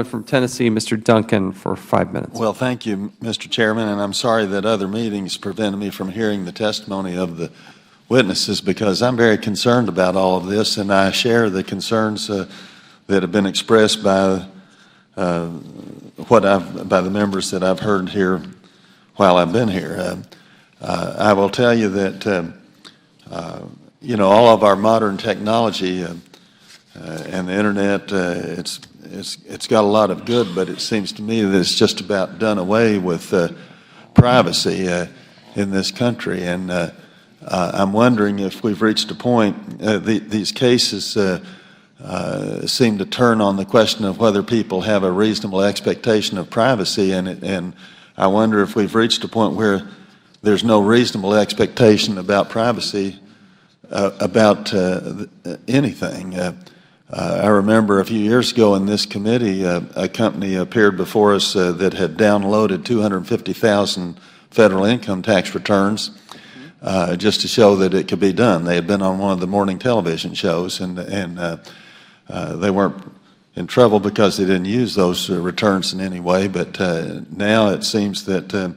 from Tennessee, Mr. Duncan, for 5 minutes. Well, thank you, Mr. Chairman, and I'm sorry that other meetings prevented me from hearing the testimony of the witnesses, because I'm very concerned about all of this, and I share the concerns that have been expressed by by the members that I've heard here while I've been here. I will tell you that all of our modern technology and the internet, it's got a lot of good, but it seems to me that it's just about done away with privacy in this country. And I'm wondering if we've reached a point. These cases seem to turn on the question of whether people have a reasonable expectation of privacy, and I wonder if we've reached a point where there's no reasonable expectation about privacy about anything. I remember a few years ago in this committee, a company appeared before us that had downloaded 250,000 federal income tax returns just to show that it could be done. They had been on one of the morning television shows, and they weren't in trouble because they didn't use those returns in any way. But now it seems that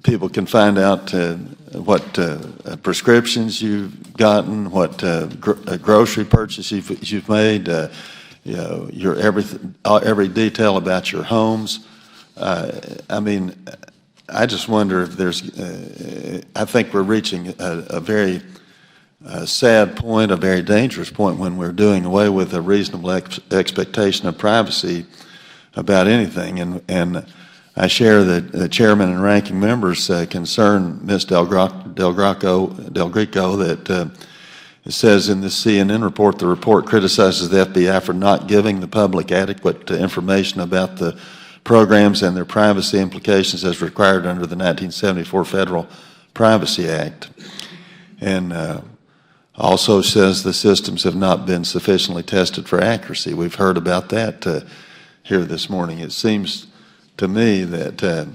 people can find out what prescriptions you've gotten, what grocery purchases you've made, your every detail about your homes. I mean, I just wonder if there's. I think we're reaching a very sad point, a very dangerous point, when we're doing away with a reasonable expectation of privacy about anything, and I share the chairman and ranking members' concern, Ms. Del Greco, that it says in this CNN report, the report criticizes the FBI for not giving the public adequate information about the programs and their privacy implications as required under the 1974 Federal Privacy Act. And also says the systems have not been sufficiently tested for accuracy. We've heard about that here this morning. It seems to me that the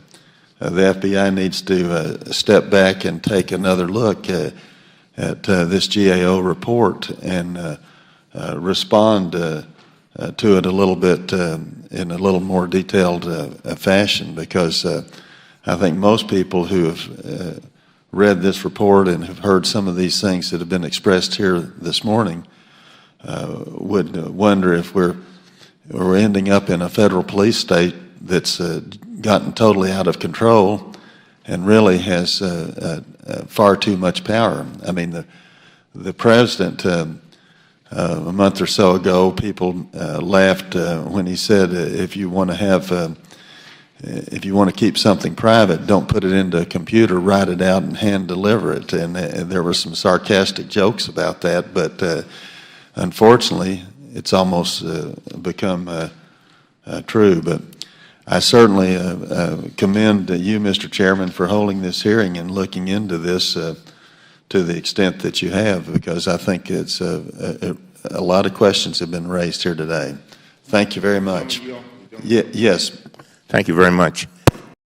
FBI needs to step back and take another look at this GAO report and respond to it a little bit in a little more detailed fashion, because I think most people who have read this report and have heard some of these things that have been expressed here this morning would wonder if we're ending up in a federal police state that's gotten totally out of control and really has far too much power. I mean, the president, a month or so ago, people laughed when he said, if you want to keep something private, don't put it into a computer, write it out and hand deliver it. And there were some sarcastic jokes about that, but unfortunately, it's almost become true. But I certainly commend you, Mr. Chairman, for holding this hearing and looking into this to the extent that you have, because I think it's a lot of questions have been raised here today. Thank you very much. Yes. Thank you very much.